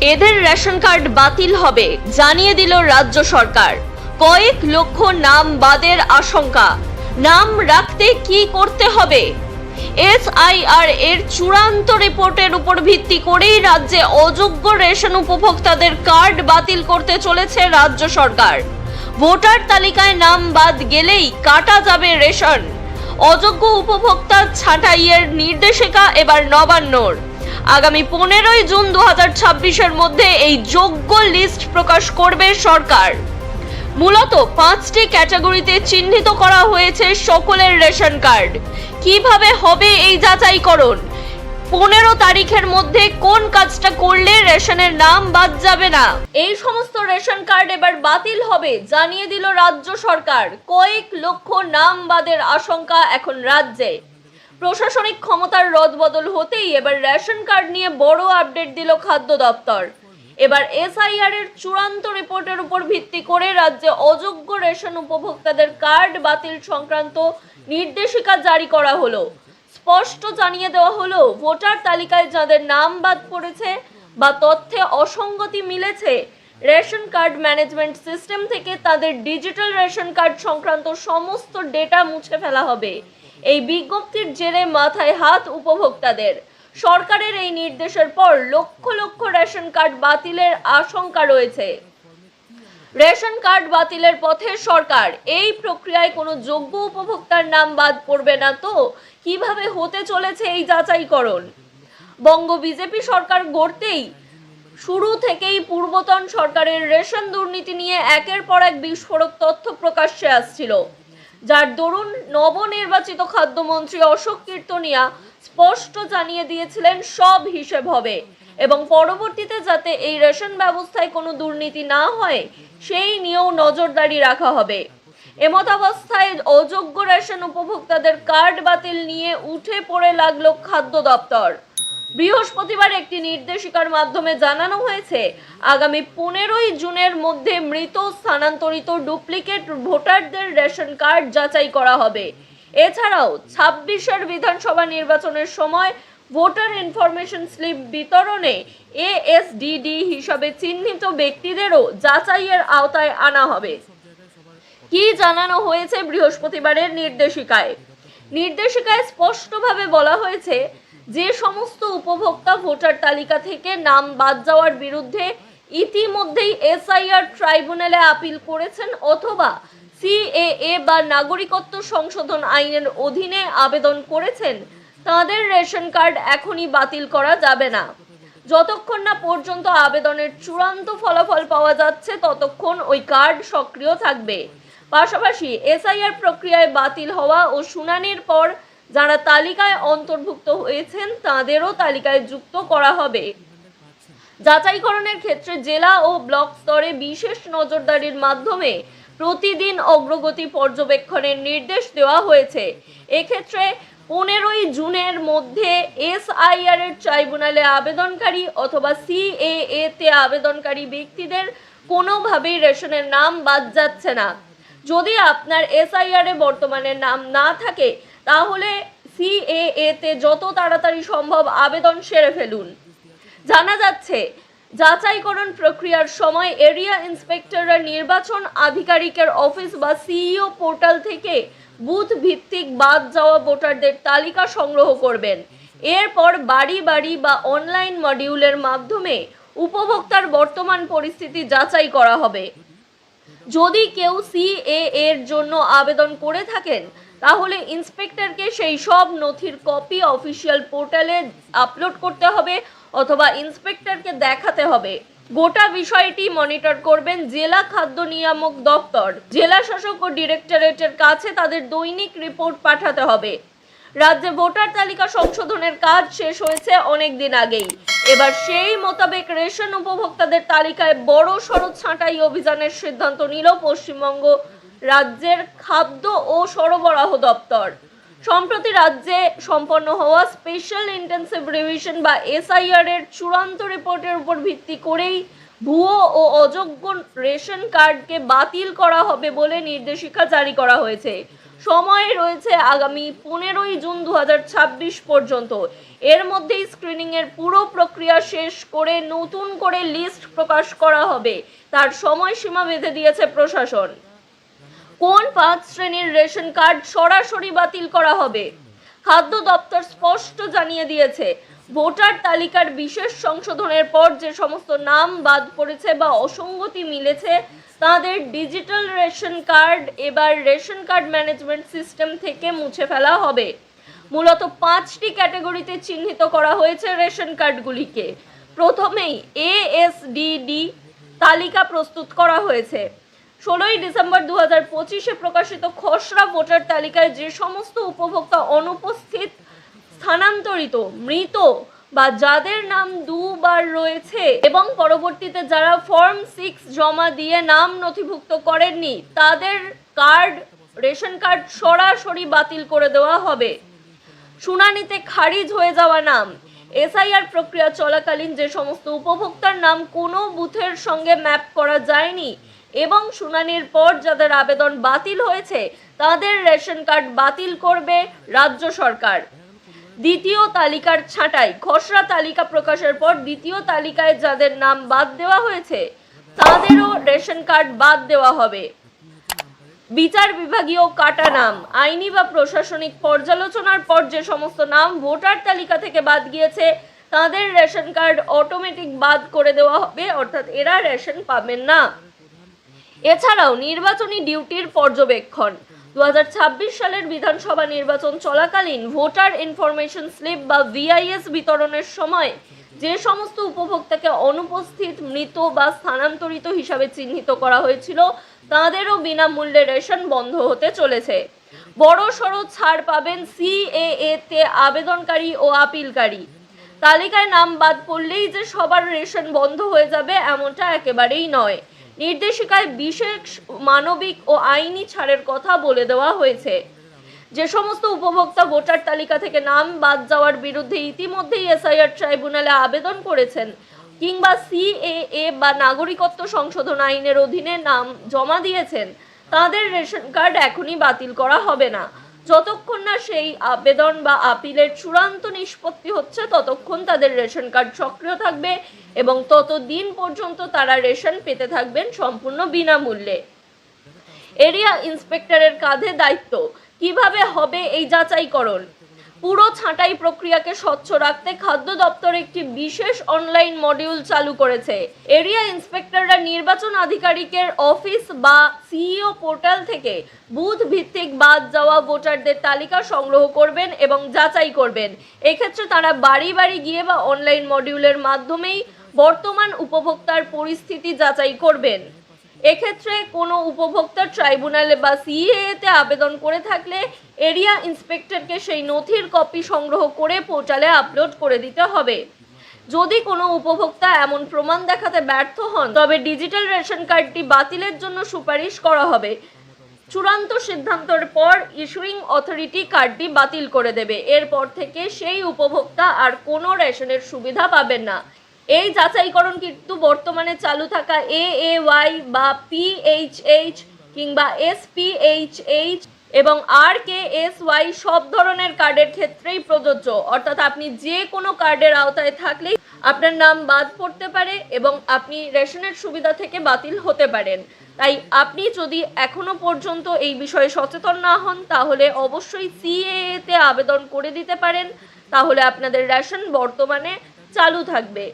এদের ration card বাতিল হবে জানিয়ে দিল রাজ্য সরকার। কয়েক লক্ষ নাম বাদের আশঙ্কা। নাম রাখতে কি করতে হবে? এসআইআর এর চূড়ান্ত রিপোর্টের উপর ভিত্তি করেই রাজ্যে অযোগ্য রেশন উপভোক্তাদের কার্ড বাতিল করতে চলেছে রাজ্য সরকার। ভোটার তালিকায় নাম বাদ গেলেই কাটা যাবে রেশন। অযোগ্য উপভোক্তা ছাঁটাইয়ের নির্দেশিকা এবার নবান্নর। আগামী 15ই জুন 2026-এর মধ্যে এই যোগ্য লিস্ট প্রকাশ করবে সরকার। মূলত 5টি ক্যাটাগরিতে চিহ্নিত করা হয়েছে সকলের রেশন কার্ড। কিভাবে হবে এই যাচাইকরণ? 15 তারিখের মধ্যে কোন কাজটা করলে রেশনের নাম বাদ যাবে না? এই সমস্ত রেশন কার্ড এবার বাতিল হবে জানিয়ে দিল রাজ্য সরকার। কয়েক লক্ষ নাম বাদের আশঙ্কা এখন রাজ্যে। প্রশাসনিক ক্ষমতার রদবদল হতেই এবার রেশন কার্ড নিয়ে বড় আপডেট দিল খাদ্য দপ্তর। এবার এসআইআর এর চূড়ান্ত রিপোর্টের উপর ভিত্তি করে রাজ্যে অযোগ্য রেশন উপভোক্তাদের কার্ড বাতিল সংক্রান্ত নির্দেশিকা জারি করা হলো। স্পষ্ট জানিয়ে দেওয়া হলো, ভোটার তালিকায় যাদের নাম বাদ পড়েছে বা তথ্যে অসঙ্গতি মিলেছে, রেশন কার্ড ম্যানেজমেন্ট সিস্টেম থেকে তাদের ডিজিটাল রেশন কার্ড সংক্রান্ত সমস্ত ডেটা মুছে ফেলা হবে। এই বিজ্ঞপ্তির জেরে মাথায় হাত উপভোক্তাদের। সরকারের এই নির্দেশের পর লক্ষ লক্ষ রেশন কার্ড বাতিলের আশঙ্কা রয়েছে। রেশন কার্ড বাতিলের পথে সরকার। এই প্রক্রিয়ায় কোনো যোগ্য উপভোক্তার নাম বাদ পড়বে না তো কিভাবে হতে চলেছে এই যাচাইকরণ? বঙ্গ বিজেপি সরকার গড়তেই শুরু থেকেই পূর্বতন সরকারের রেশন দুর্নীতি নিয়ে একের পর এক বিস্ফোরক তথ্য প্রকাশ্যে আসছিল, যার দরুন নবনির্বাচিত খাদ্যমন্ত্রী অশোক কীর্তনিয়া স্পষ্ট জানিয়ে দিয়েছিলেন সব হিসেব হবে এবং পরবর্তীতে যাতে এই রেশন ব্যবস্থায় কোনো দুর্নীতি না হয় সেই নিয়েও নজরদারি রাখা হবে। এমতাবস্থায় অযোগ্য রেশন উপভোক্তাদের কার্ড বাতিল নিয়ে উঠে পড়ে লাগলো খাদ্য দপ্তর। বৃহস্পতিবার একটি নির্দেশিকার মাধ্যমে জানানো হয়েছে, আগামী 15ই জুনের মধ্যে মৃত স্থানান্তরিত ডুপ্লিকেট ভোটারদের রেশন কার্ড যাচাই করা হবে। এছাড়াও 26-এর বিধানসভা নির্বাচনের সময় ভোটার ইনফরমেশন স্লিপ বিতরণে এএসডিডি হিসাবে চিহ্নিত ব্যক্তিদেরও যাচাইয়ের আওতায় আনা হবে। কি জানানো হয়েছে বৃহস্পতিবারের নির্দেশিকায়? নির্দেশিকায় স্পষ্টভাবে বলা হয়েছে, যে সমস্ত উপভোক্তা ভোটার তালিকা থেকে নাম বাদ যাওয়ার বিরুদ্ধে ইতিমধ্যেই এসআইআর ট্রাইব্যুনালে আপিল করেছেন অথবা সিএএ বা নাগরিকত্ব সংশোধন আইনের অধীনে আবেদন করেছেন, তাদের রেশন কার্ড এখনই বাতিল করা যাবে না। যতক্ষণ না পর্যন্ত আবেদনের চূড়ান্ত ফলাফল পাওয়া যাচ্ছে ততক্ষণ ওই কার্ড সক্রিয় থাকবে। পাশাপাশি এসআইআর প্রক্রিয়ায় বাতিল হওয়া ও শুনানির পর যারা তালিকায় অন্তর্ভুক্ত হয়েছেন তাদেরও তালিকায় যুক্ত করা হবে। যাচাইকরণের ক্ষেত্রে জেলা ও ব্লক স্তরে বিশেষ নজরদারির মাধ্যমে প্রতিদিন অগ্রগতি পর্যবেক্ষণের নির্দেশ দেওয়া হয়েছে। এক্ষেত্রে 15ই জুনের মধ্যে এসআইআর এর ট্রাইব্যুনালে আবেদনকারী অথবা সিএএ তে আবেদনকারী ব্যক্তিদের কোনোভাবেই রেশনের নাম বাদ যাচ্ছে না। যদি আপনার এসআইআর এ বর্তমানে নাম না থাকে তাহলে সিএএ তে যত তাড়াতাড়ি সম্ভব আবেদন সেরে ফেলুন। জানা যাচ্ছে, যাচাইকরণ প্রক্রিয়ার সময় এরিয়া ইন্সপেক্টররা নির্বাচন আধিকারিকের অফিস বা সিইও পোর্টাল থেকে বুথ ভিত্তিক বাদ যাওয়া ভোটারদের তালিকা সংগ্রহ করবেন। এরপর বাড়ি বাড়ি বা অনলাইন মডিউলের মাধ্যমে উপভোক্তার বর্তমান পরিস্থিতি যাচাই করা হবে। যদি কেউ সিএএ এর জন্য আবেদন করে থাকেন তাহলে ইন্সপেক্টরকে সেই সব নথির কপি অফিসিয়াল পোর্টালে আপলোড করতে হবে অথবা ইন্সপেক্টরকে দেখাতে হবে। গোটা বিষয়টি মনিটর করবেন জেলা খাদ্য নিয়ামক দপ্তর। জেলা শাসক ও ডিরেক্টরেটের কাছে তাদের দৈনিক রিপোর্ট পাঠাতে হবে। রাজ্যে ভোটার তালিকা সংশোধনের কাজ শেষ হয়েছে অনেক দিন আগেই। এবার সেই মোতাবেক রেশন উপভোক্তাদের তালিকায় বড় সড়ো ছাঁটাই অভিযানের সিদ্ধান্ত নিল পশ্চিমবঙ্গ রাজ্যের খাদ্য ও সরবরাহ দপ্তর। সম্প্রতি রাজ্যে সম্পন্ন হওয়া স্পেশাল ইন্টেন্সিভ রিভিশন বা এসআইআর এর চূড়ান্ত রিপোর্টের উপর ভিত্তি করেই ভুয়ো ও অযোগ্য রেশন কার্ডকে বাতিল করা হবে বলে নির্দেশিকা জারি করা হয়েছে। সময় রয়েছে আগামী 15ই জুন 2026 পর্যন্ত। এর মধ্যেই স্ক্রিনিংয়ের পুরো প্রক্রিয়া শেষ করে নতুন করে লিস্ট প্রকাশ করা হবে, তার সময়সীমা বেঁধে দিয়েছে প্রশাসন। কোন 5 শ্রেণীর রেশন কার্ড সরাসরি বাতিল করা হবে? খাদ্য দপ্তর স্পষ্ট জানিয়ে দিয়েছে, ভোটার তালিকার বিশেষ সংশোধনের পর যে সমস্ত নাম বাদ পড়েছে বা অসঙ্গতি মিলেছে তাদের ডিজিটাল রেশন কার্ড এবার রেশন কার্ড ম্যানেজমেন্ট সিস্টেম থেকে মুছে ফেলা হবে। মূলত 5টি ক্যাটাগরিতে চিহ্নিত করা হয়েছে রেশন কার্ডগুলিকে। প্রথমেই ASDD তালিকা প্রস্তুত করা হয়েছে। 16ই ডিসেম্বর 2025-এ প্রকাশিত খসড়া ভোটার তালিকায় যে সমস্ত উপভোক্তা অনুপস্থিত, স্থানান্তরিত, মৃত বা যাদের নাম দুবার রয়েছে এবং পরবর্তীতে যারা ফর্ম 6 জমা দিয়ে নাম নথিভুক্ত করেননি তাদের রেশন কার্ড সরাসরি বাতিল করে দেওয়া হবে। শুনানিতে খারিজ হয়ে যাওয়া নাম, SIR প্রক্রিয়া চলাকালীন যে সমস্ত উপভোক্তার নাম কোনো বুথের সঙ্গে ম্যাপ করা যায়নি এবং শুনানির পর যাদের আবেদন বাতিল হয়েছে তাদের রেশন কার্ড বাতিল করবে রাজ্য সরকার। দ্বিতীয় তালিকার ছাঁটাই, খসড়া তালিকা প্রকাশের পর দ্বিতীয় তালিকায় যাদের নাম বাদ দেওয়া হয়েছে তাদেরও রেশন কার্ড বাদ দেওয়া হবে। বিচার বিভাগীয় কাটা নাম, আইনি বা প্রশাসনিক পর্যালোচনার পর যে সমস্ত নাম ভোটার তালিকা থেকে বাদ গিয়েছে তাদের রেশন কার্ড অটোমেটিক বাদ করে দেওয়া হবে, অর্থাৎ এরা রেশন পাবেন না। এছাড়াও নির্বাচনী ডিউটির পর্যবেক্ষণ, 2026 সালের বিধানসভা নির্বাচন চলাকালীন ভোটার ইনফরমেশন স্লিপ বা VIS বিতরণের সময় যে সমস্ত উপভোক্তাকে অনুপস্থিত, মৃত বা স্থানান্তরিত হিসাবে চিহ্নিত করা হয়েছিল তাদেরও বিনামূল্যে রেশন বন্ধ হতে চলেছে। বড়সড় ছাড় পাবেন CAA তে আবেদনকারী ও আপিলকারী। তালিকায় নাম বাদ পড়লেই যে সবার রেশন বন্ধ হয়ে যাবে এমনটা একেবারেই নয়। নির্দেশিকায় বিশেষ মানবিক ও আইনি ছাড়ের কথা বলে দেওয়া হয়েছে। যে সমস্ত উপভোক্তা ভোটার তালিকা থেকে নাম বাদ যাওয়ার বিরুদ্ধে ইতিমধ্যেই SIR ট্রাইব্যুনালে আবেদন করেছেন কিংবা CAA বা নাগরিকত্ব সংশোধন আইনের অধীনে নাম জমা দিয়েছেন তাদের রেশন কার্ড এখনই বাতিল করা হবে না। যতক্ষণ না সেই আবেদন বা আপিলের চূড়ান্ত নিষ্পত্তি হচ্ছে ততক্ষণ তাদের রেশন কার্ড সক্রিয় থাকবে এবং ততদিন পর্যন্ত তারা রেশন পেতে থাকবেন সম্পূর্ণ বিনামূল্যে। এরিয়া ইন্সপেক্টরের কাঁধে দায়িত্ব, কিভাবে হবে এই যাচাইকরণ? পুরো ছাঁটাই প্রক্রিয়াকে স্বচ্ছ রাখতে খাদ্য দপ্তর একটি বিশেষ অনলাইন মডিউল চালু করেছে। এরিয়া ইন্সপেক্টররা নির্বাচন আধিকারিকের অফিস বা CEO পোর্টাল থেকে বুথ ভিত্তিক বাদ যাওয়া ভোটারদের তালিকা সংগ্রহ করবেন এবং যাচাই করবেন। এক্ষেত্রে তারা বাড়ি বাড়ি গিয়ে বা অনলাইন মডিউলের মাধ্যমেই বর্তমান উপভোক্তার পরিস্থিতি যাচাই করবেন। এক্ষেত্রে কোনো উপভোক্তা ট্রাইব্যুনালে বা CAA তে আবেদন করে থাকলে এরিয়া ইন্সপেক্টরকে সেই নথির কপি সংগ্রহ করে পোর্টালে আপলোড করে দিতে হবে। যদি কোনো উপভোক্তা এমন প্রমাণ দেখাতে ব্যর্থ হন তবে ডিজিটাল রেশন কার্ডটি বাতিলের জন্য সুপারিশ করা হবে। চূড়ান্ত সিদ্ধান্তের পর ইস্যুইং অথরিটি কার্ডটি বাতিল করে দেবে। এরপর থেকে সেই উপভোক্তা আর কোনো রেশনের সুবিধা পাবেন না। এই যাচাইকরণ কিন্তু বর্তমানে চালু থাকা AAY বা PHH কিংবা SPHH এবং RKSY সব ধরনের কার্ডের ক্ষেত্রেই প্রযোজ্য, অর্থাৎ আপনি যে কোনো কার্ডের আওতায় থাকলেই আপনার নাম বাদ পড়তে পারে এবং আপনি রেশনের সুবিধা থেকে বাতিল হতে পারেন। তাই আপনি যদি এখনো পর্যন্ত এই বিষয়ে সচেতন না হন তাহলে অবশ্যই CAA তে আবেদন করে দিতে পারেন, তাহলে আপনাদের রেশন বর্তমানে চালু থাকবে।